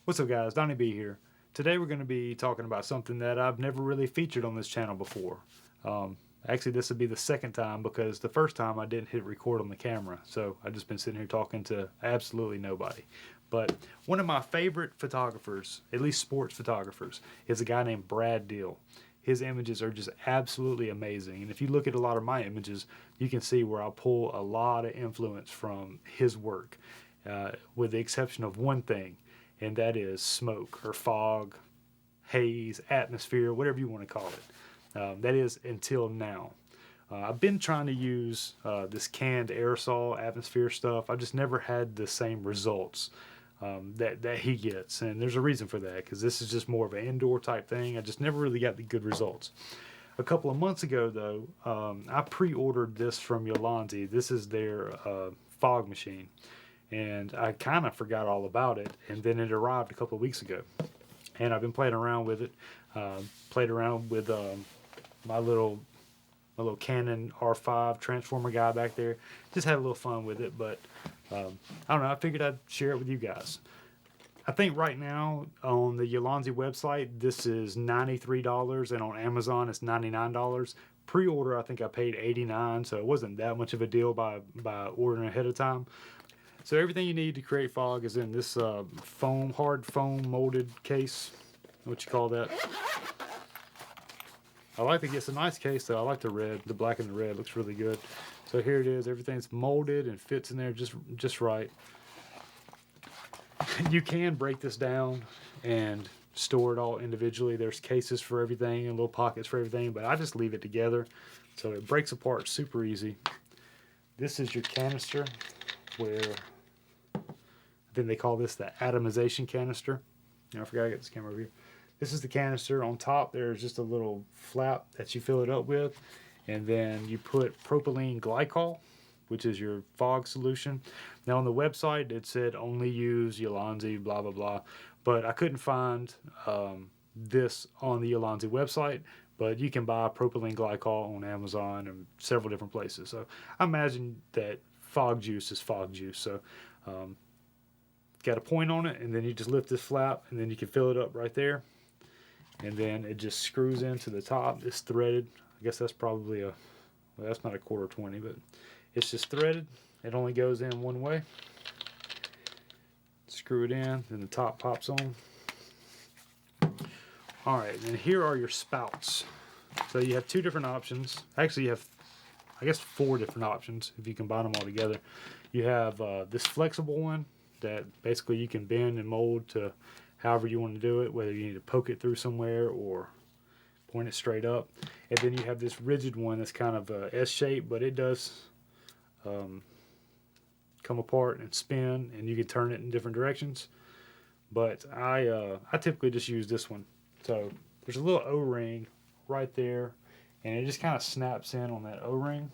What's up guys, Donnie B here. Today we're going to be talking about something that I've never really featured on this channel before. Actually this would be the second time because the first time I didn't hit record on the camera. So I've just been sitting here talking to absolutely nobody. But one of my favorite photographers, at least sports photographers, is a guy named Brad Deal. His images are just absolutely amazing. And if you look at a lot of my images, you can see where I pull a lot of influence from his work, with the exception of one thing. And that is smoke or fog, haze, atmosphere, whatever you want to call it. That is until now. I've been trying to use this canned aerosol atmosphere stuff. I've just never had the same results that he gets. And there's a reason for that, because this is just more of an indoor type thing. I just never really got the good results. A couple of months ago, though, I pre-ordered this from Ulanzi. This is their fog machine. And I kind of forgot all about it, and then it arrived a couple of weeks ago. And I've been playing around with it, played around with my little Canon R5 transformer guy back there. Just had a little fun with it, but I don't know, I figured I'd share it with you guys. I think right now on the Ulanzi website, this is $93, and on Amazon it's $99. Pre-order, I think I paid $89, so it wasn't that much of a deal by ordering ahead of time. So everything you need to create fog is in this hard foam molded case. What you call that? I like to get a nice case though. I like the red, the black and the red looks really good. So here it is. Everything's molded and fits in there just right. You can break this down and store it all individually. There's cases for everything and little pockets for everything, but I just leave it together so it breaks apart super easy. This is your canister, where then they call this the atomization canister. I forgot to get this camera over here. This is the canister. On top there's just a little flap that you fill it up with, and then you put propylene glycol, which is your fog solution. Now on the website it said only use Ulanzi, blah blah blah, but I couldn't find this on the Ulanzi website. But you can buy propylene glycol on Amazon and several different places. So I imagine that fog juice is fog juice. So got a point on it, and then you just lift this flap, and then you can fill it up right there, and then it just screws into the top. It's threaded. I guess that's probably well, that's not a 1/4 20, but it's just threaded. It only goes in one way. Screw it in, and the top pops on. All right, and here are your spouts. So you have two different options. Actually, you have, I guess, 4 different options if you combine them all together. You have this flexible one that basically you can bend and mold to however you want to do it, whether you need to poke it through somewhere or point it straight up. And then you have this rigid one that's kind of a S-shape, but it does come apart and spin, and you can turn it in different directions. But I typically just use this one. So there's a little O-ring right there, and it just kind of snaps in on that O-ring,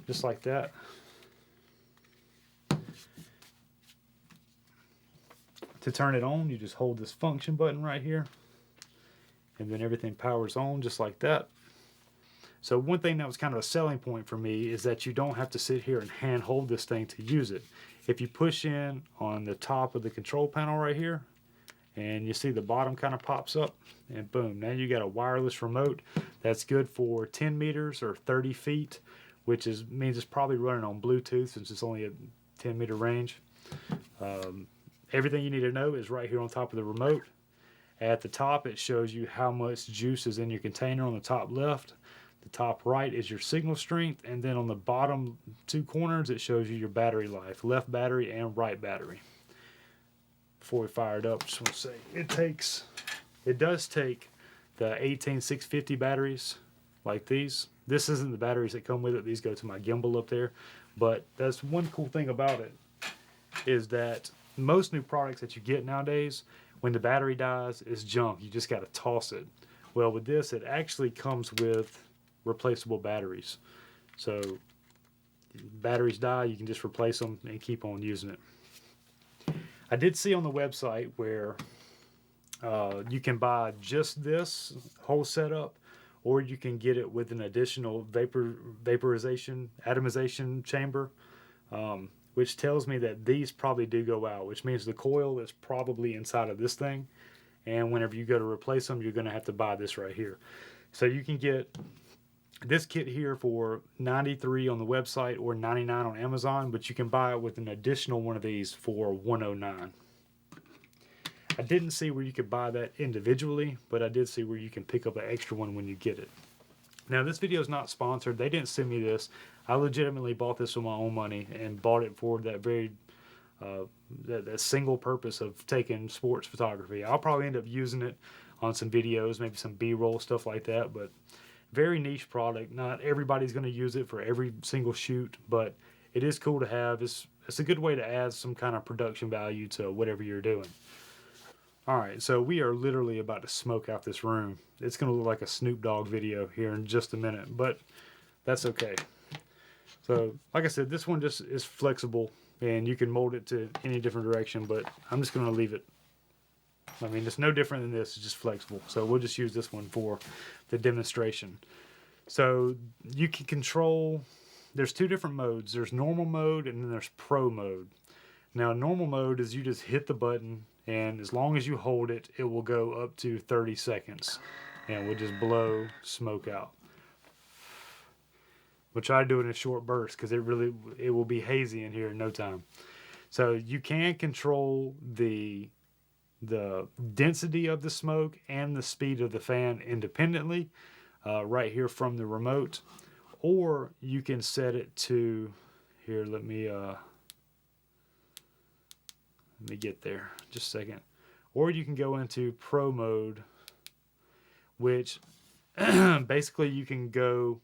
just like that. To turn it on, you just hold this function button right here, and then everything powers on just like that. So one thing that was kind of a selling point for me is that you don't have to sit here and hand hold this thing to use it. If you push in on the top of the control panel right here, and you see the bottom kind of pops up, and boom, now you got a wireless remote that's good for 10 meters or 30 feet, which means it's probably running on Bluetooth since it's only a 10-meter range. Everything you need to know is right here on top of the remote. At the top it shows you how much juice is in your container on the top left. The top right is your signal strength, and then on the bottom 2 corners it shows you your battery life, left battery and right battery. Before we fire it up, just want to say it does take the 18650 batteries like these. This isn't the batteries that come with it. These go to my gimbal up there. But that's one cool thing about it, is that most new products that you get nowadays, when the battery dies, it's junk. You just got to toss it. Well, with this, it actually comes with replaceable batteries. So batteries die, you can just replace them and keep on using it. I did see on the website where you can buy just this whole setup, or you can get it with an additional vaporization, atomization chamber. which tells me that these probably do go out, which means the coil is probably inside of this thing. And whenever you go to replace them, you're going to have to buy this right here. So you can get this kit here for $93 on the website or $99 on Amazon, but you can buy it with an additional one of these for $109. I didn't see where you could buy that individually, but I did see where you can pick up an extra one when you get it. Now, this video is not sponsored. They didn't send me this. I legitimately bought this with my own money and bought it for that very that single purpose of taking sports photography. I'll probably end up using it on some videos, maybe some B-roll, stuff like that, but very niche product. Not everybody's going to use it for every single shoot, but it is cool to have. It's a good way to add some kind of production value to whatever you're doing. Alright, so we are literally about to smoke out this room. It's going to look like a Snoop Dogg video here in just a minute, but that's okay. So, like I said, this one just is flexible, and you can mold it to any different direction, but I'm just going to leave it. I mean, it's no different than this, it's just flexible. So we'll just use this one for the demonstration. So you can control, there's two different modes. There's normal mode and then there's pro mode. Now, normal mode is you just hit the button, and as long as you hold it, it will go up to 30 seconds and will just blow smoke out. We'll try to do it in a short burst because it will be hazy in here in no time. So you can control the density of the smoke and the speed of the fan independently right here from the remote, or you can set it to here. Let me get there just a second. Or you can go into pro mode, which basically you can go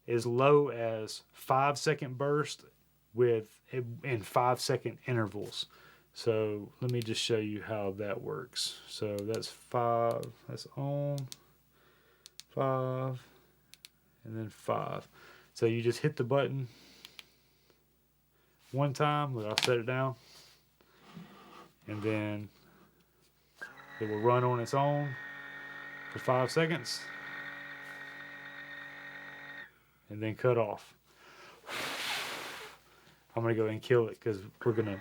as low as 5-second burst in 5-second intervals. So let me just show you how that works. So that's 5, that's on, 5, and then 5. So you just hit the button one time, I'll set it down, and then it will run on its own for 5 seconds, and then cut off. I'm gonna go ahead and kill it because we're gonna,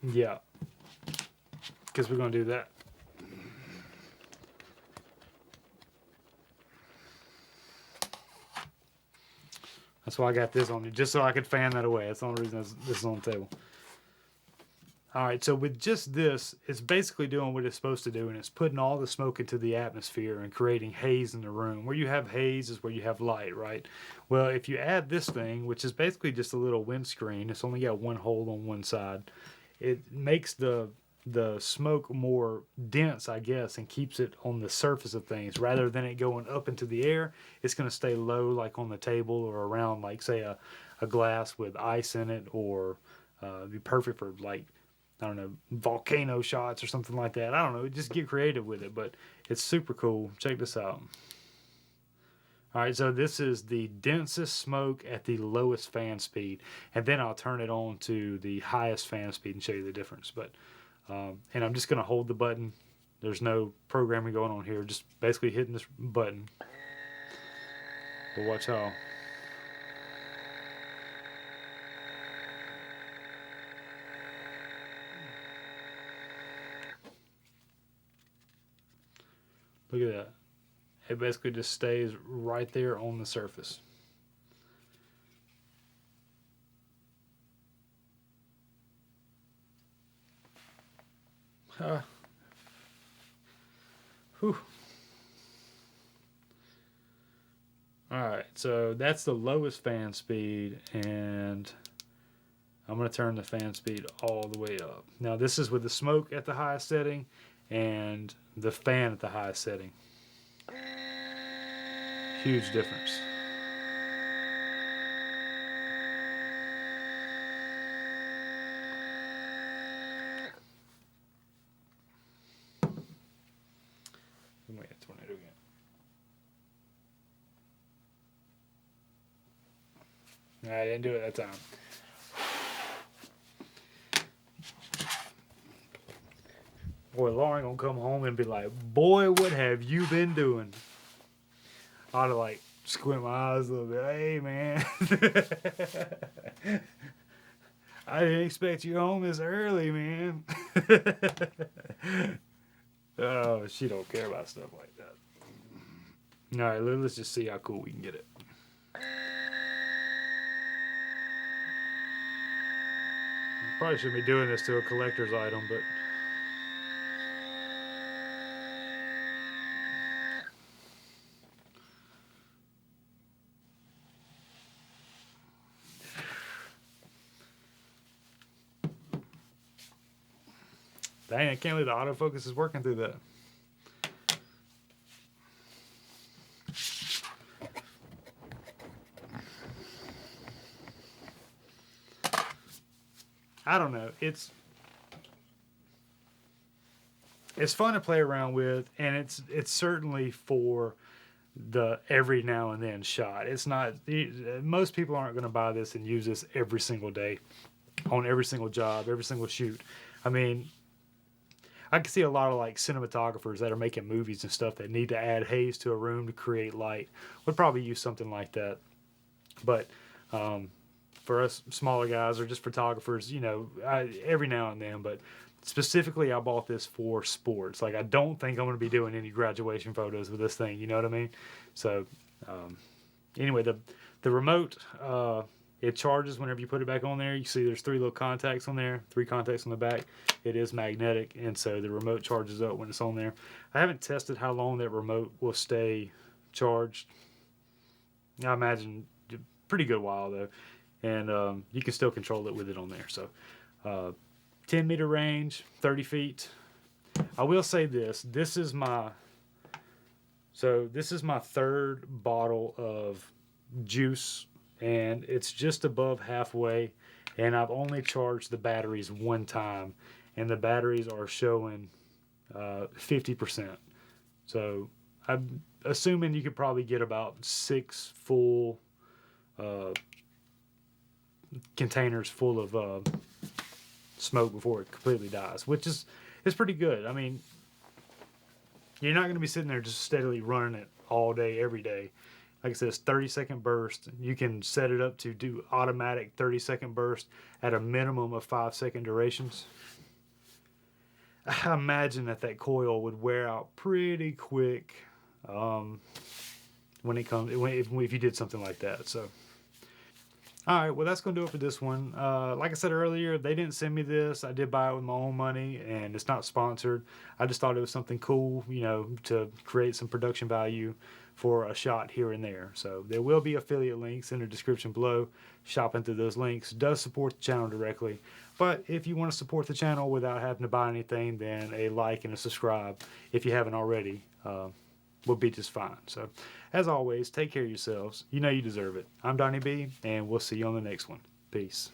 yeah, because we're gonna do that. That's why I got this on me, just so I could fan that away. That's the only reason this is on the table. Alright, so with just this, it's basically doing what it's supposed to do, and it's putting all the smoke into the atmosphere and creating haze in the room. Where you have haze is where you have light, right? Well, if you add this thing, which is basically just a little windscreen, it's only got one hole on one side, it makes the smoke more dense, I guess, and keeps it on the surface of things. Rather than it going up into the air, it's going to stay low, like on the table or around, like, say, a glass with ice in it, or be perfect for, like, I don't know, volcano shots or something like that. I don't know, just get creative with it, but it's super cool. Check this out. Alright, so this is the densest smoke at the lowest fan speed, and then I'll turn it on to the highest fan speed and show you the difference. But and I'm just going to hold the button. There's no programming going on here, just basically hitting this button. But watch how. Look at that. It basically just stays right there on the surface. Whew. Alright, so that's the lowest fan speed, and I'm going to turn the fan speed all the way up. Now this is with the smoke at the highest setting and the fan at the highest setting. Huge difference. Wait, a tornado again. I didn't do it that time. Boy, Lauren gonna come home and be like, "Boy, what have you been doing?" I ought to like squint my eyes a little bit. Hey, man. I didn't expect you home this early, man. Oh, she don't care about stuff like that. All right, let's just see how cool we can get it. Probably shouldn't be doing this to a collector's item, but dang, I can't believe the autofocus is working through that. I don't know. It's fun to play around with, and it's certainly for the every now and then shot. It's not, most people aren't going to buy this and use this every single day on every single job, every single shoot. I mean, I can see a lot of like cinematographers that are making movies and stuff that need to add haze to a room to create light would probably use something like that. But for us smaller guys or just photographers, you know, every now and then, but specifically I bought this for sports. Like, I don't think I'm going to be doing any graduation photos with this thing, you know what I mean? So anyway, the remote, it charges whenever you put it back on there. You see there's 3 little contacts on there, 3 contacts on the back. It is magnetic, and so the remote charges up when it's on there. I haven't tested how long that remote will stay charged. I imagine a pretty good while though. And you can still control it with it on there. So 10 meter range, 30 feet. I will say this is my 3rd bottle of juice, and it's just above halfway, and I've only charged the batteries 1 time, and the batteries are showing 50%. So I'm assuming you could probably get about 6 full containers full of smoke before it completely dies, which is pretty good. I mean, you're not going to be sitting there just steadily running it all day, every day. Like I said, it's 30-second burst. You can set it up to do automatic 30-second burst at a minimum of 5-second durations. I imagine that coil would wear out pretty quick if you did something like that. So, all right, well, that's going to do it for this one. Like I said earlier, they didn't send me this. I did buy it with my own money, and it's not sponsored. I just thought it was something cool, you know, to create some production value for a shot here and there. So there will be affiliate links in the description below. Shopping through those links does support the channel directly. But if you want to support the channel without having to buy anything, then a like and a subscribe, if you haven't already, would be just fine. So, as always, take care of yourselves. You know you deserve it. I'm Donnie B, and we'll see you on the next one. Peace.